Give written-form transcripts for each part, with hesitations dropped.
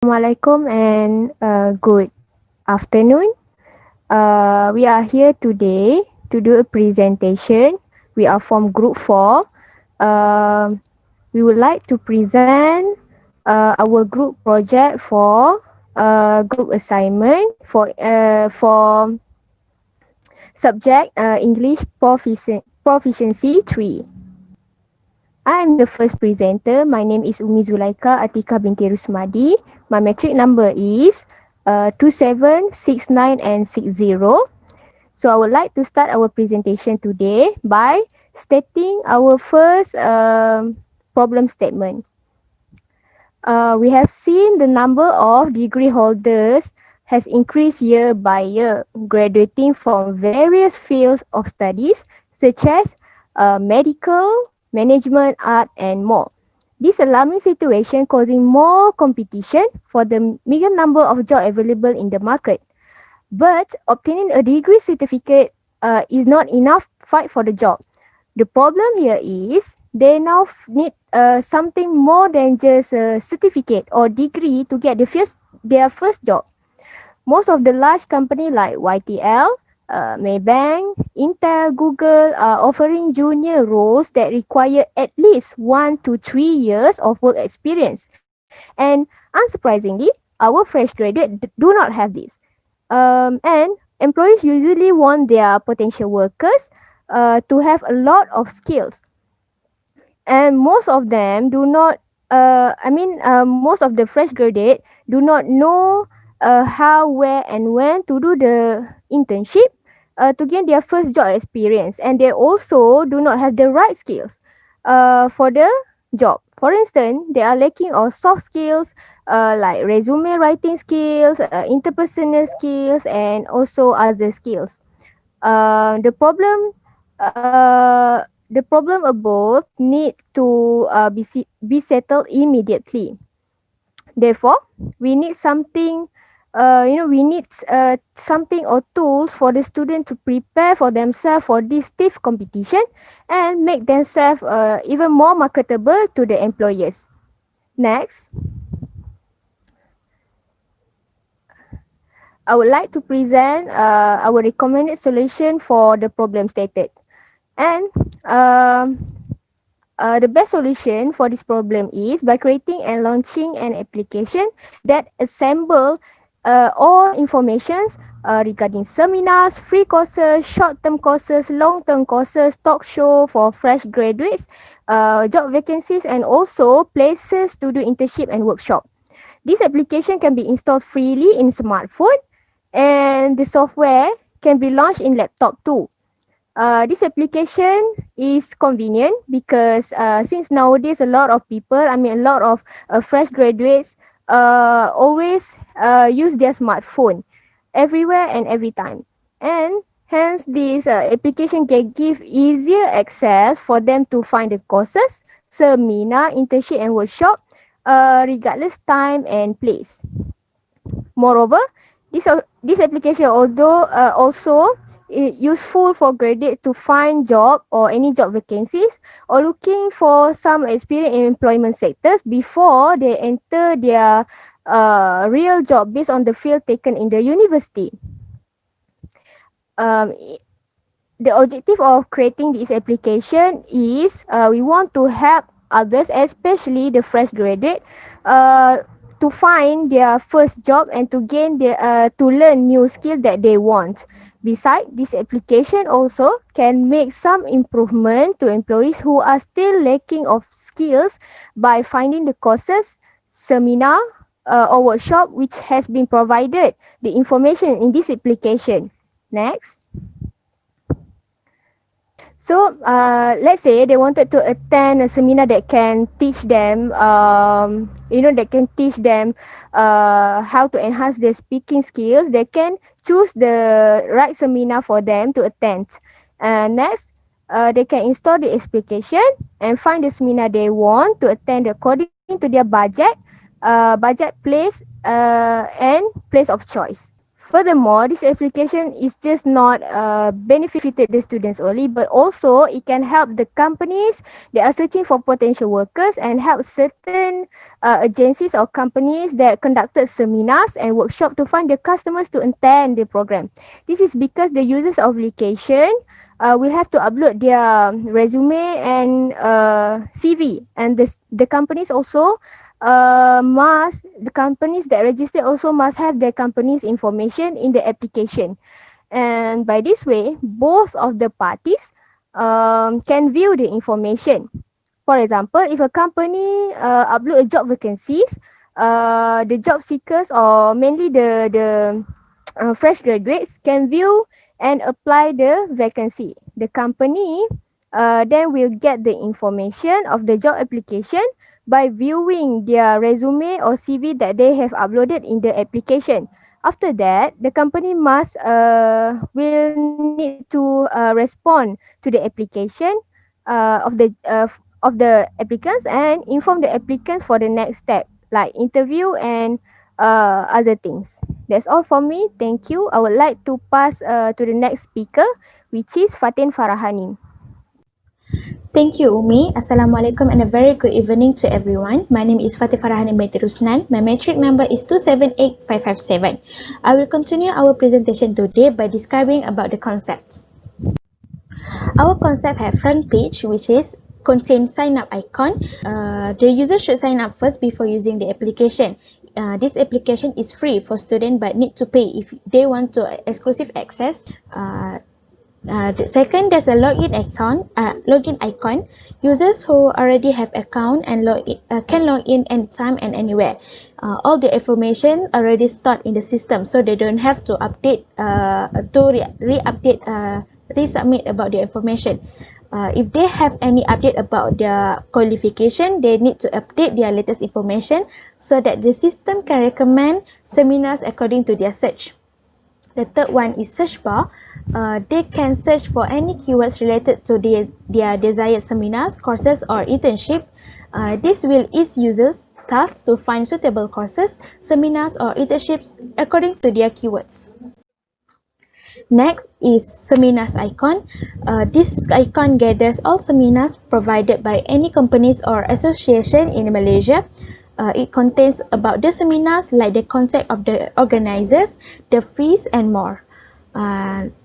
Assalamualaikum and good afternoon. We are here today to do a presentation. We are from Group 4. We would like to present our group project for group assignment for subject English Proficiency 3. I am the first presenter. My name is Umi Zulaika Atika binti Rusmadi. My metric number is 2769 and 60. So I would like to start our presentation today by stating our first problem statement. We have seen the number of degree holders has increased year by year, graduating from various fields of studies such as medical, management, art, and more. This alarming situation causing more competition for the meager number of jobs available in the market. But obtaining a degree certificate is not enough fight for the job. The problem here is they now need something more than just a certificate or degree to get their first job. Most of the large companies like YTL, Maybank, Intel, Google are offering junior roles that require at least 1 to 3 years of work experience. And unsurprisingly, our fresh graduates do not have this. And employees usually want their potential workers to have a lot of skills, and most of them do not. Most of the fresh graduate do not know how, where, and when to do the internship to gain their first job experience, and they also do not have the right skills for the job. For instance, they are lacking of soft skills like resume writing skills, interpersonal skills, and also other skills. The problem above need to be settled immediately. Therefore, we need something. We need something or tools for the student to prepare for themselves for this stiff competition and make themselves even more marketable to the employers. Next, I would like to present our recommended solution for the problem stated. And the best solution for this problem is by creating and launching an application that assemble all informations regarding seminars, free courses, short-term courses, long-term courses, talk show for fresh graduates, job vacancies, and also places to do internship and workshop. This application can be installed freely in smartphone, and the software can be launched in laptop too. This application is convenient because since nowadays a lot of fresh graduates always use their smartphone everywhere and every time. And hence this application can give easier access for them to find the courses, seminar, internship and workshop regardless time and place. Moreover, this application although also useful for graduates to find job or any job vacancies or looking for some experience in employment sectors before they enter their real job based on the field taken in the university. Um, the objective of creating this application is we want to help others, especially the fresh graduate, uh, to find their first job and to gain to learn new skill that they want. Besides, this application also can make some improvement to employees who are still lacking of skills by finding the courses, seminar, or workshop which has been provided the information in this application. Next. So, let's say they wanted to attend a seminar that can teach them, how to enhance their speaking skills. They can choose the right seminar for them to attend. Next, they can install the application and find the seminar they want to attend according to their budget, place, and place of choice. Furthermore, this application is just not benefited the students only, but also it can help the companies that are searching for potential workers and help certain agencies or companies that conducted seminars and workshop to find the customers to attend the program. This is because the users of application will have to upload their resume and CV, and the companies also the companies that register also must have their company's information in the application. And by this way, both of the parties can view the information. For example, if a company upload a job vacancies, the job seekers or mainly the fresh graduates can view and apply the vacancy. The company then will get the information of the job application by viewing their resume or CV that they have uploaded in the application. After that, the company must will need to respond to the application of the applicants and inform the applicants for the next step like interview and other things. That's all for me. Thank you. I would like to pass to the next speaker, which is Fatin Farahani. Thank you, Umi. Assalamualaikum and a very good evening to everyone. My name is Fatih Farahani binti Rusnan. My metric number is 278557. I will continue our presentation today by describing about the concept. Our concept have front page, which is contain sign up icon. The user should sign up first before using the application. This application is free for students but need to pay if they want to exclusive access. The second, there's a login icon. Users who already have account and can log in anytime and anywhere. All the information already stored in the system, so they don't have to update resubmit about the information. If they have any update about their qualification, they need to update their latest information so that the system can recommend seminars according to their search. The third one is search bar. They can search for any keywords related to their desired seminars, courses or internship. This will ease users task to find suitable courses, seminars or internships according to their keywords. Next is seminars icon. This icon gathers all seminars provided by any companies or association in Malaysia. It contains about the seminars like the contact of the organizers, the fees and more.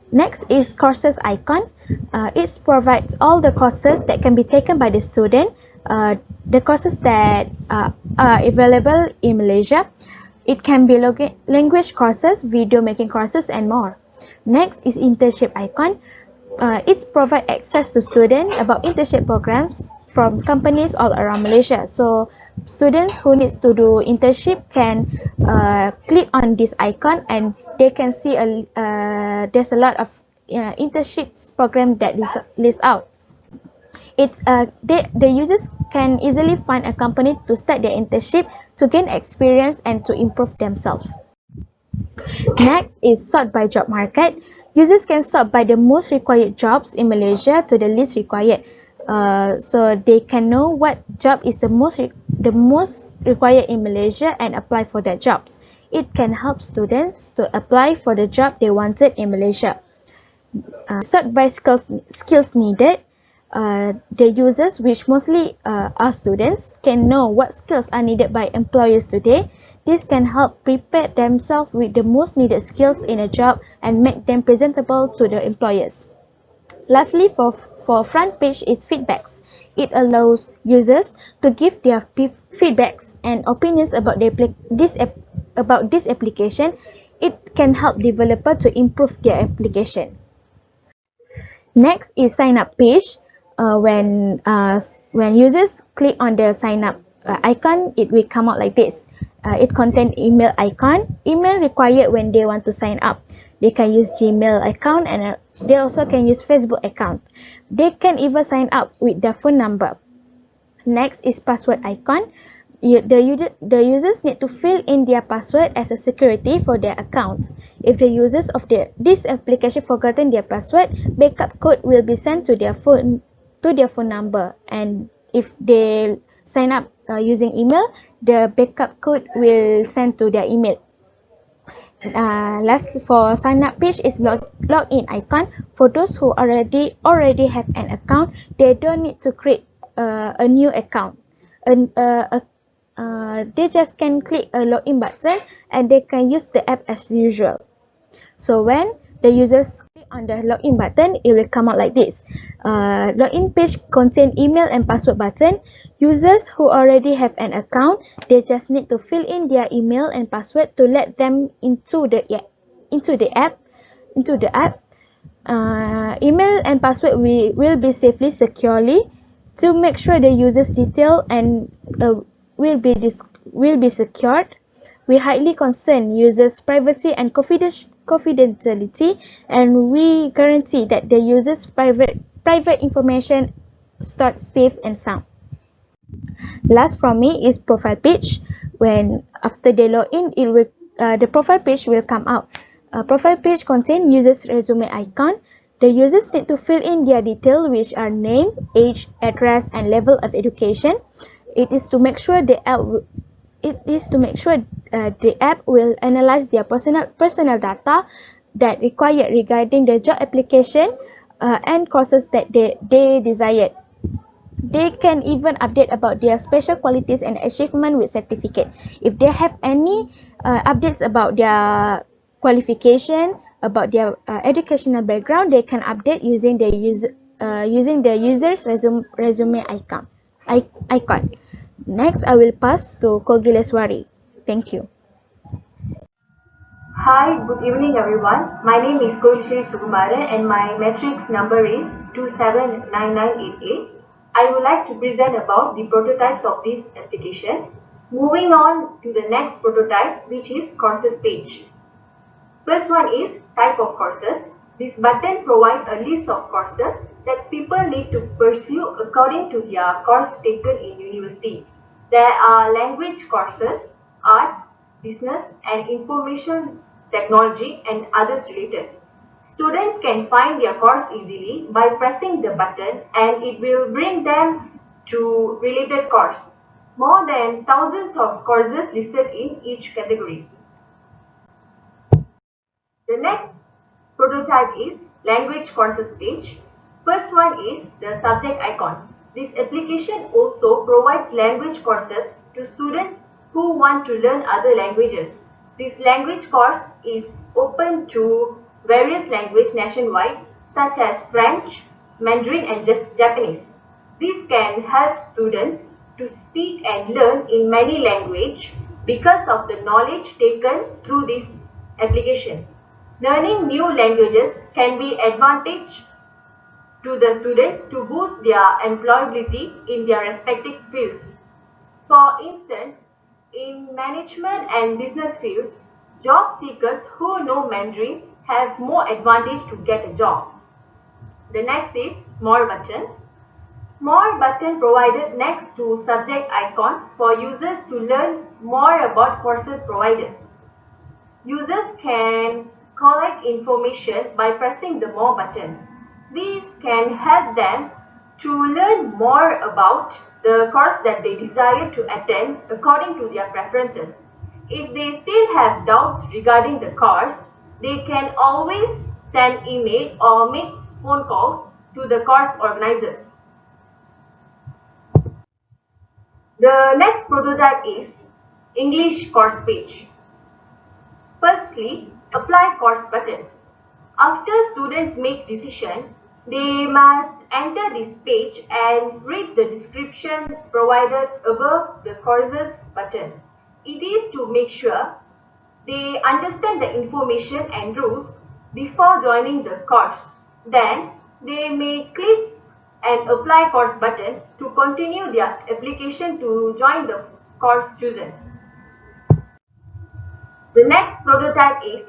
Next is courses icon. It provides all the courses that can be taken by the student, the courses that are available in Malaysia. It can be language courses, video making courses and more. Next is internship icon. It provides access to students about internship programs from companies all around Malaysia. So students who needs to do internship can click on this icon and they can see there's a lot of internships program that is list out. The users can easily find a company to start their internship to gain experience and to improve themselves. Next is sort by job market. Users can sort by the most required jobs in Malaysia to the least required. So they can know what job is the most required in Malaysia and apply for that jobs. It can help students to apply for the job they wanted in Malaysia. Sort by skills needed. The users, which mostly are students, can know what skills are needed by employers today. This can help prepare themselves with the most needed skills in a job and make them presentable to the employers. Lastly, for front page is feedbacks. It allows users to give their feedbacks and opinions about this application. It can help developer to improve their application. Next is sign up page. When users click on the sign up icon, it will come out like this. It contains email icon. Email required when they want to sign up. They can use Gmail account and they also can use Facebook account. They can even sign up with their phone number. Next is password icon. The users need to fill in their password as a security for their account. If the users of this application forgotten their password, backup code will be sent to their phone number, and if they sign up using email, the backup code will send to their email. Last, for sign up page is login icon. For those who already have an account, they don't need to create a new account. They just can click a login button and they can use the app as usual. So when the users click on the login button, it will come out like this. Login page contain email and password button. Users who already have an account, they just need to fill in their email and password to let them into the app. Email and password will be safely securely to make sure the user's detail and will be secured. We highly concern users' privacy and confidentiality, and we guarantee that the user's private information stored safe and sound. Last from me is profile page. When after they log in, the profile page will come out. Profile page contain users' resume icon. The users need to fill in their details, which are name, age, address, and level of education. It is to make sure the app will analyze their personal data that required regarding the job application and courses that they desired. They can even update about their special qualities and achievement with certificate. If they have any updates about their qualification, about their educational background, they can update using the user's resume icon. Next, I will pass to Kogileswari. Thank you. Hi, good evening everyone. My name is Koilshri Sukumara and my matrix number is 279988. I would like to present about the prototypes of this application. Moving on to the next prototype, which is courses page. First one is type of courses. This button provides a list of courses that people need to pursue according to their course taken in university. There are language courses, arts, business and information technology and others related. Students can find their course easily by pressing the button and it will bring them to related course. More than thousands of courses listed in each category. The next prototype is language courses page. First one is the subject icons. This application also provides language courses to students who want to learn other languages. This language course is open to various languages nationwide such as French, Mandarin and Japanese. This can help students to speak and learn in many languages because of the knowledge taken through this application. Learning new languages can be advantage to the students to boost their employability in their respective fields. For instance, in management and business fields, job seekers who know Mandarin have more advantage to get a job. The next is More button. More button provided next to subject icon for users to learn more about courses provided. Users can collect information by pressing the More button. This can help them to learn more about the course that they desire to attend according to their preferences. If they still have doubts regarding the course, they can always send email or make phone calls to the course organizers. The next prototype is English course page. Firstly, apply course button. After students make decision, they must enter this page and read the description provided above the courses button. It is to make sure they understand the information and rules before joining the course. Then they may click and apply course button to continue their application to join the course chosen. The next prototype is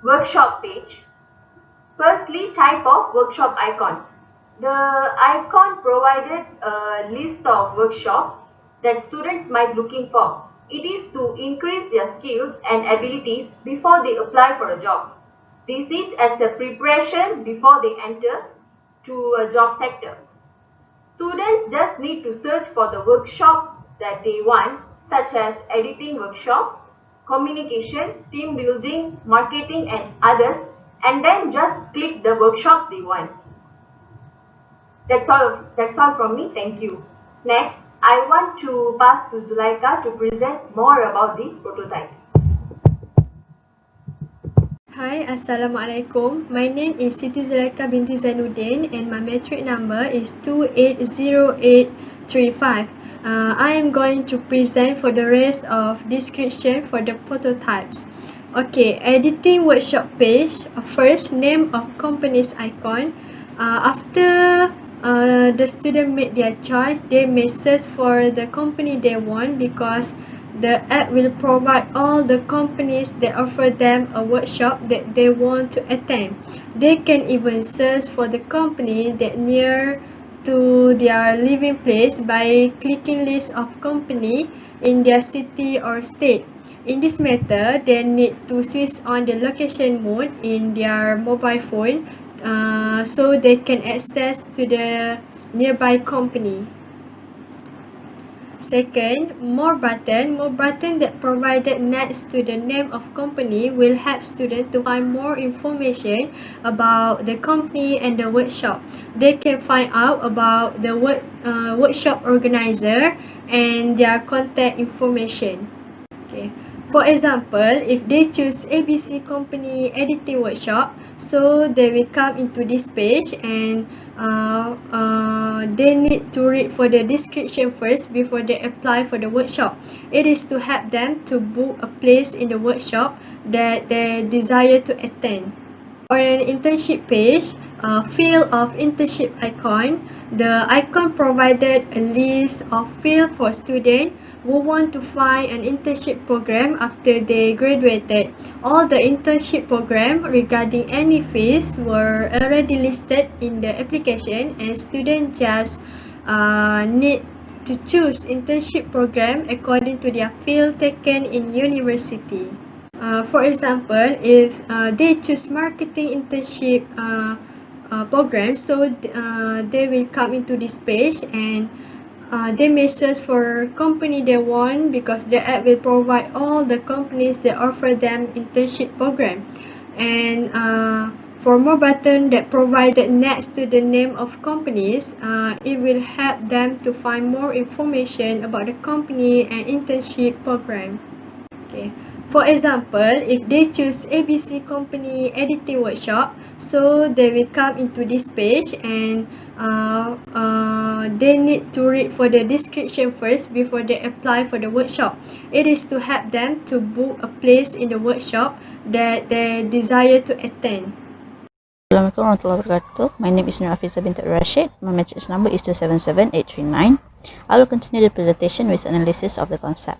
workshop page. Firstly, type of workshop icon. The icon provided a list of workshops that students might be looking for. It is to increase their skills and abilities before they apply for a job. This is as a preparation before they enter to a job sector. Students just need to search for the workshop that they want, such as editing workshop, communication, team building, marketing and others, and then just click the workshop they want. That's all from me. Thank you. Next, I want to pass to Zulaika to present more about the prototypes. Hi, Assalamualaikum. My name is Siti Zulaika binti Zainuddin and my metric number is 280835. I am going to present for the rest of description for the prototypes. Okay, editing workshop page. First, name of company's icon. After the student made their choice, they may search for the company they want because the app will provide all the companies that offer them a workshop that they want to attend. They can even search for the company that near to their living place by clicking list of company in their city or state. In this method, they need to switch on the location mode in their mobile phone so they can access to the nearby company. Second, more button. More button that provided next to the name of company will help students to find more information about the company and the workshop. They can find out about the workshop organizer and their contact information. Okay. For example, if they choose ABC Company Editing Workshop, so they will come into this page and they need to read for the description first before they apply for the workshop. It is to help them to book a place in the workshop that they desire to attend. For an internship page, field of internship icon, the icon provided a list of fields for students who want to find an internship program after they graduated. All the internship program regarding any fees were already listed in the application and students just need to choose internship program according to their field taken in university. For example, if they choose marketing internship program, so they will come into this page and they may search for company they want because the app will provide all the companies that offer them internship program. And for more button that provided next to the name of companies, it will help them to find more information about the company and internship program. Okay. For example, if they choose ABC Company Editing Workshop, so they will come into this page and they need to read for the description first before they apply for the workshop. It is to help them to book a place in the workshop that they desire to attend. Assalamualaikum warahmatullahi wabarakatuh. My name is Nur Afizah bint Rashid. My matrix number is 277839. I will continue the presentation with analysis of the concept.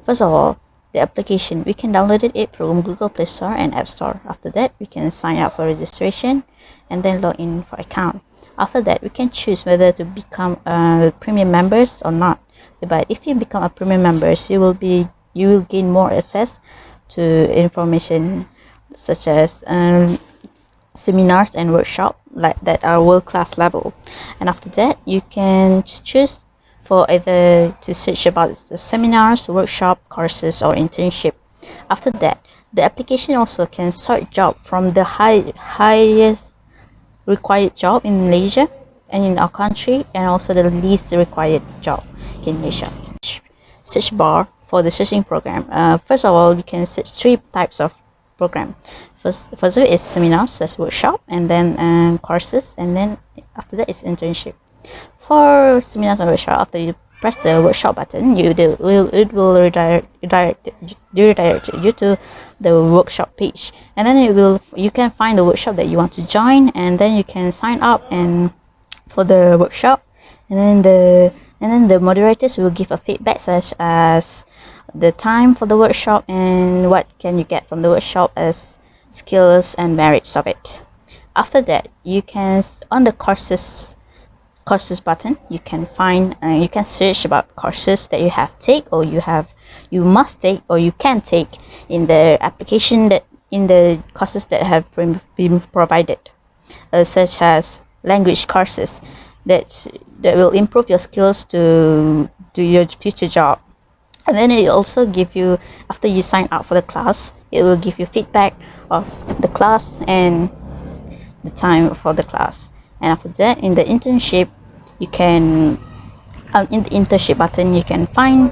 First of all, the application, we can download it from Google Play Store and App Store. After that, we can sign up for registration and then log in for account. After that, we can choose whether to become premium members or not. But if you become a premium members, you will gain more access to information such as seminars and workshops like that are world-class level. And after that, you can choose for either to search about the seminars, workshop, courses, or internship. After that, the application also can sort job from the highest required job in Malaysia and in our country, and also the least required job in Malaysia. Search bar for the searching program. First of all, you can search 3 types of program. First is seminars, that's workshop, and then courses, and then after that is internship. For seminars and workshop, after you press the workshop button, it will redirect you to the workshop page, and then you can find the workshop that you want to join, and then you can sign up and for the workshop, and then the moderators will give a feedback such as the time for the workshop and what can you get from the workshop as skills and merits of it. After that, you can on the courses button, you can find you can search about courses that you have take or you must take or you can take in the application, that in the courses that have been provided, such as language courses that will improve your skills to do your future job. And then it also give you, after you sign up for the class, it will give you feedback of the class and the time for the class. And after that, in the internship, you can in the internship button you can find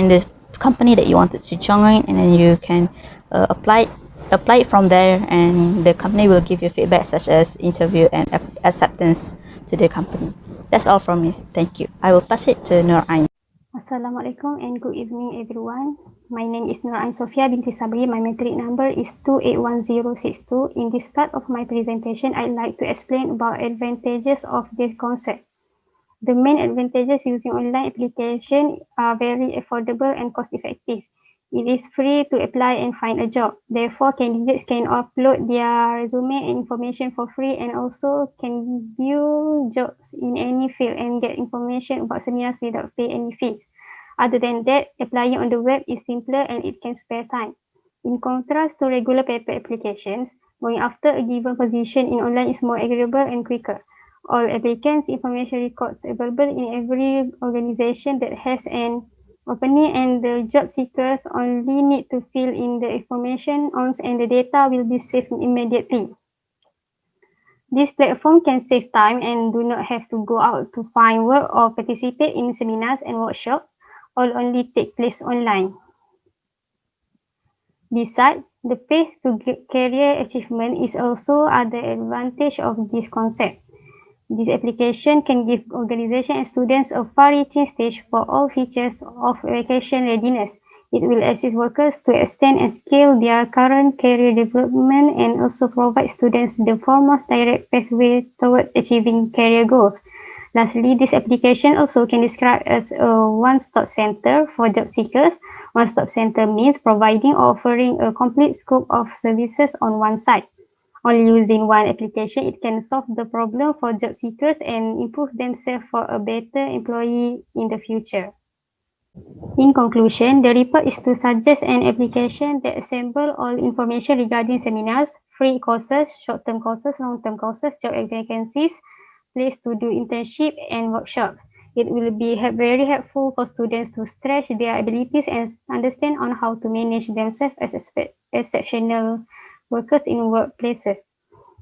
this company that you wanted to join, and then you can apply it from there, and the company will give you feedback such as interview and acceptance to the company. That's all from me. Thank you. I will pass it to Nur Ain. Assalamualaikum and good evening everyone. My name is Nur Ain Sofia binti Sabri. My metric number is 281062. In this part of my presentation, I'd like to explain about advantages of this concept. The main advantages using online application are very affordable and cost effective. It is free to apply and find a job. Therefore, candidates can upload their resume and information for free, and also can view jobs in any field and get information about seminars without pay any fees. Other than that, applying on the web is simpler and it can spare time. In contrast to regular paper applications, going after a given position in online is more agreeable and quicker. All applicants' information records available in every organization that has an opening, and the job seekers only need to fill in the information once and the data will be saved immediately. This platform can save time and do not have to go out to find work or participate in seminars and workshops. All only take place online. Besides, the path to career achievement is also other advantage of this concept. This application can give organizations and students a far-reaching stage for all features of vacation readiness. It will assist workers to extend and scale their current career development and also provide students the foremost direct pathway toward achieving career goals. Lastly, this application also can describe as a one-stop center for job seekers. One-stop center means providing or offering a complete scope of services on one site. Only using one application, it can solve the problem for job seekers and improve themselves for a better employee in the future. In conclusion, the report is to suggest an application that assembles all information regarding seminars, free courses, short-term courses, long-term courses, job vacancies, place to do internship and workshops. It will be very helpful for students to stretch their abilities and understand on how to manage themselves as exceptional workers in workplaces.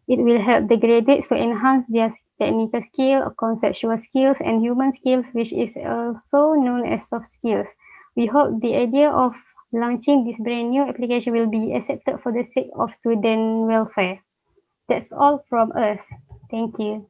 It will help the graduates to enhance their technical skill, conceptual skills, and human skills, which is also known as soft skills. We hope the idea of launching this brand new application will be accepted for the sake of student welfare. That's all from us. Thank you.